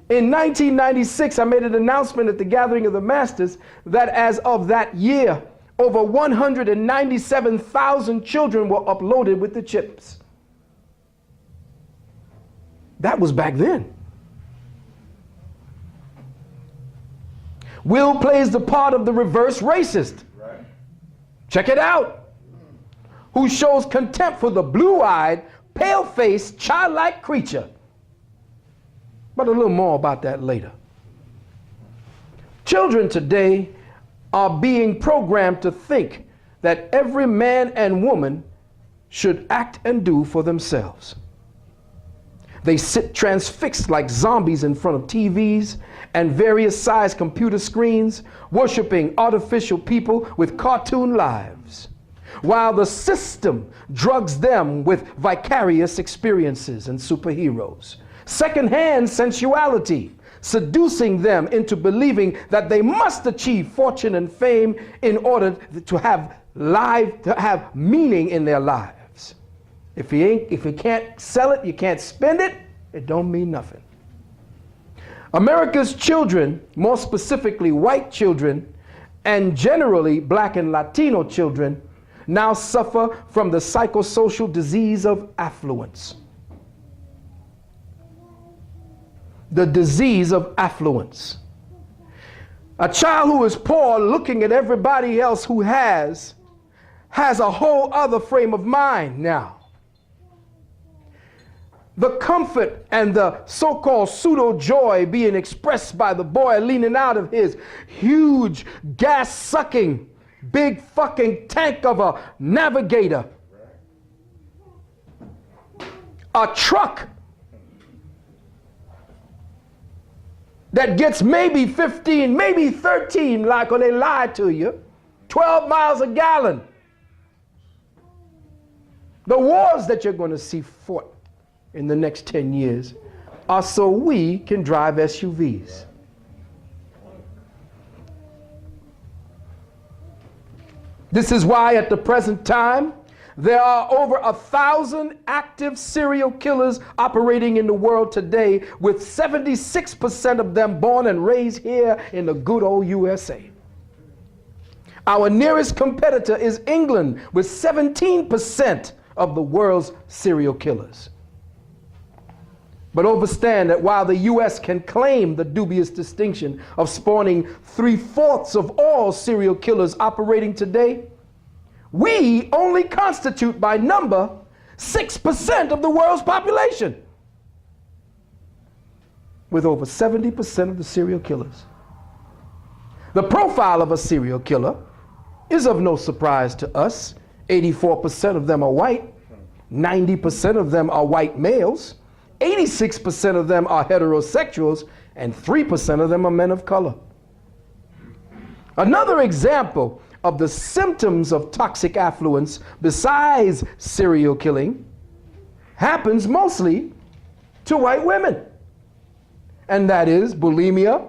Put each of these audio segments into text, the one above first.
In 1996, I made an announcement at the Gathering of the Masters that as of that year, over 197,000 children were uploaded with the chips. That was back then. Will plays the part of the reverse racist. Right. Check it out. Who shows contempt for the blue-eyed, pale-faced, childlike creature. But a little more about that later. Children today are being programmed to think that every man and woman should act and do for themselves. They sit transfixed like zombies in front of TVs and various sized computer screens, worshiping artificial people with cartoon lives, while the system drugs them with vicarious experiences and superheroes, secondhand sensuality, seducing them into believing that they must achieve fortune and fame in order to have meaning in their lives. If you can't sell it, you can't spend it, it don't mean nothing. America's children, more specifically white children, and generally black and Latino children, now suffer from the psychosocial disease of affluence. The disease of affluence. A child who is poor looking at everybody else who has a whole other frame of mind now. The comfort and the so-called pseudo-joy being expressed by the boy leaning out of his huge gas-sucking big fucking tank of a Navigator. A truck that gets maybe 15, maybe 13, like when they lie to you, 12 miles a gallon. The wars that you're going to see fought in the next 10 years are so we can drive SUVs. This is why at the present time there are over 1,000 active serial killers operating in the world today, with 76% of them born and raised here in the good old USA. Our nearest competitor is England, with 17% of the world's serial killers. But understand that while the US can claim the dubious distinction of spawning 3/4 of all serial killers operating today, we only constitute by number 6% of the world's population, with over 70% of the serial killers. The profile of a serial killer is of no surprise to us. 84% of them are white, 90% of them are white males, 86% of them are heterosexuals, and 3% of them are men of color. Another example of the symptoms of toxic affluence, besides serial killing, happens mostly to white women. And that is bulimia,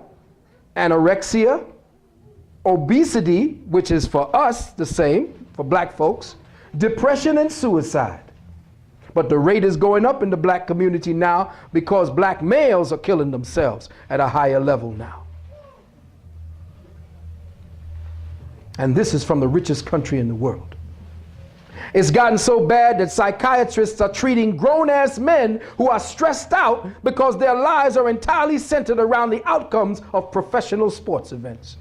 anorexia, obesity, which is for us the same, for black folks, depression and suicide. But the rate is going up in the black community now because black males are killing themselves at a higher level now. And this is from the richest country in the world. It's gotten so bad that psychiatrists are treating grown-ass men who are stressed out because their lives are entirely centered around the outcomes of professional sports events.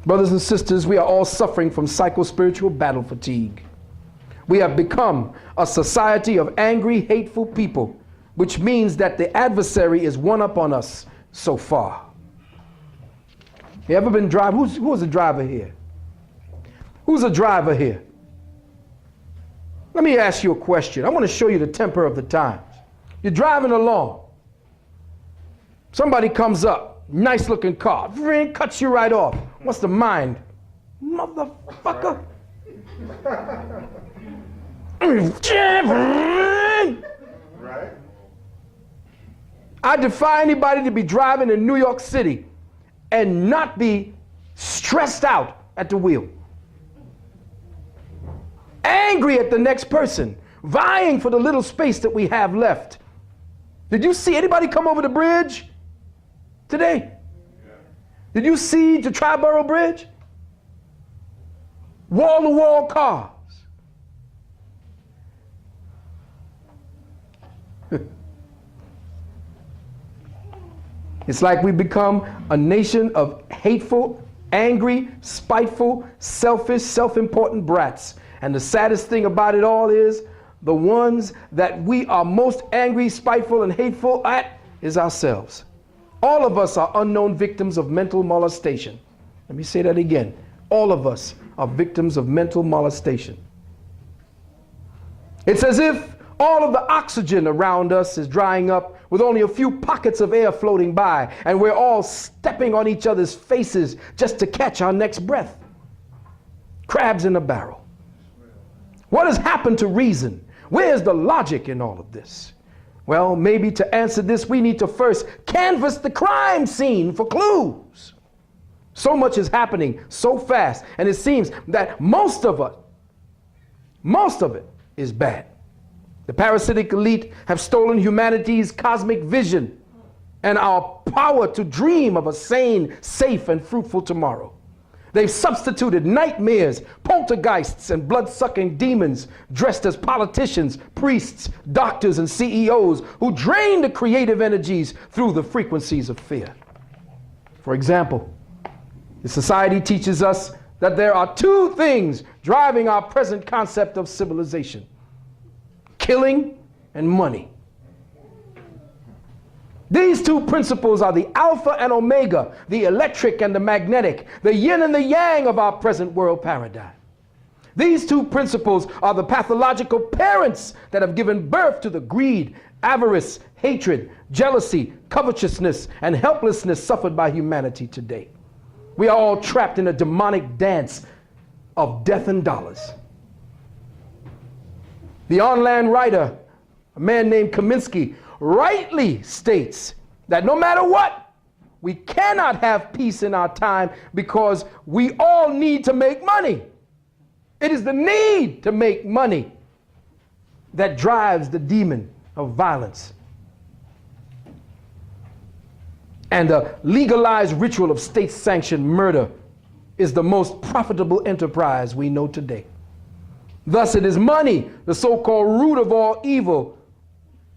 Brothers and sisters, we are all suffering from psycho-spiritual battle fatigue. We have become a society of angry, hateful people, which means that the adversary is one up on us so far. You ever been driving? Who's a driver here? Who's a driver here? Let me ask you a question. I want to show you the temper of the times. You're driving along. Somebody comes up, nice looking car, cuts you right off. What's the mind? Motherfucker. Right. I defy anybody to be driving in New York City and not be stressed out at the wheel. Angry at the next person, vying for the little space that we have left. Did you see anybody come over the bridge today? Did you see the Triborough Bridge? Wall-to-wall cars. It's like we become a nation of hateful, angry, spiteful, selfish, self-important brats. And the saddest thing about it all is the ones that we are most angry, spiteful, and hateful at is ourselves. All of us are unknown victims of mental molestation. Let me say that again. All of us are victims of mental molestation. It's as if all of the oxygen around us is drying up with only a few pockets of air floating by, and we're all stepping on each other's faces just to catch our next breath. Crabs in a barrel. What has happened to reason? Where's the logic in all of this? Well, maybe to answer this, we need to first canvass the crime scene for clues. So much is happening so fast, and it seems that most of it is bad. The parasitic elite have stolen humanity's cosmic vision and our power to dream of a sane, safe, and fruitful tomorrow. They've substituted nightmares, poltergeists, and blood-sucking demons dressed as politicians, priests, doctors, and CEOs who drain the creative energies through the frequencies of fear. For example, the society teaches us that there are two things driving our present concept of civilization: killing and money. These two principles are the alpha and omega, the electric and the magnetic, the yin and the yang of our present world paradigm. These two principles are the pathological parents that have given birth to the greed, avarice, hatred, jealousy, covetousness, and helplessness suffered by humanity today. We are all trapped in a demonic dance of death and dollars. The online writer, a man named Kaminsky, rightly states that no matter what, we cannot have peace in our time because we all need to make money. It is the need to make money that drives the demon of violence. And the legalized ritual of state-sanctioned murder is the most profitable enterprise we know today. Thus, it is money, the so-called root of all evil,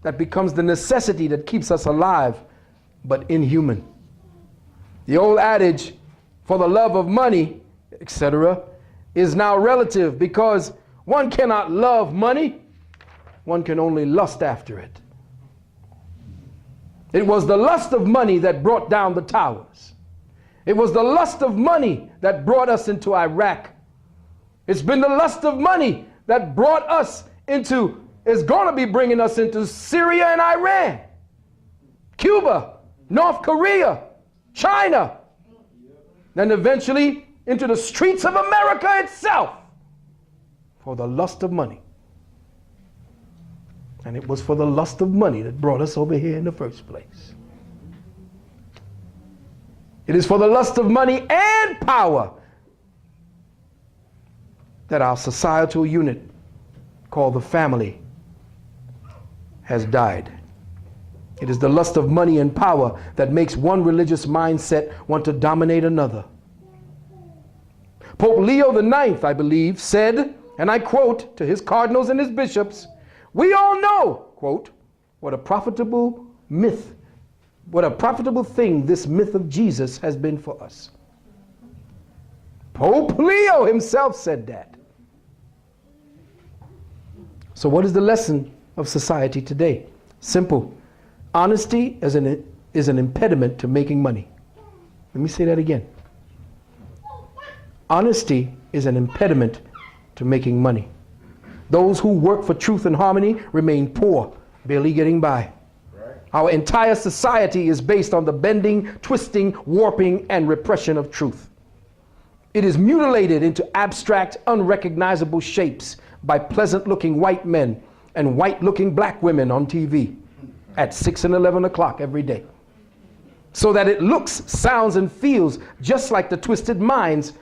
that becomes the necessity that keeps us alive, but inhuman. The old adage, for the love of money, etc., is now relative because one cannot love money, one can only lust after it. It was the lust of money that brought down the towers. It was the lust of money that brought us into Iraq. It's been the lust of money that brought us into, is going to be bringing us into Syria and Iran, Cuba, North Korea, China, and eventually into the streets of America itself for the lust of money. And it was for the lust of money that brought us over here in the first place. It is for the lust of money and power that our societal unit called the family has died. It is the lust of money and power that makes one religious mindset want to dominate another. Pope Leo IX, I believe, said, and I quote to his cardinals and his bishops, "We all know," quote, what a profitable thing this myth of Jesus has been for us. Pope Leo himself said that. So what is the lesson of society today? Simple. Honesty is an impediment to making money. Let me say that again. Honesty is an impediment to making money. Those who work for truth and harmony remain poor, barely getting by. Right. Our entire society is based on the bending, twisting, warping, and repression of truth. It is mutilated into abstract, unrecognizable shapes by pleasant-looking white men and white-looking black women on TV at 6 and 11 o'clock every day, so that it looks, sounds, and feels just like the twisted minds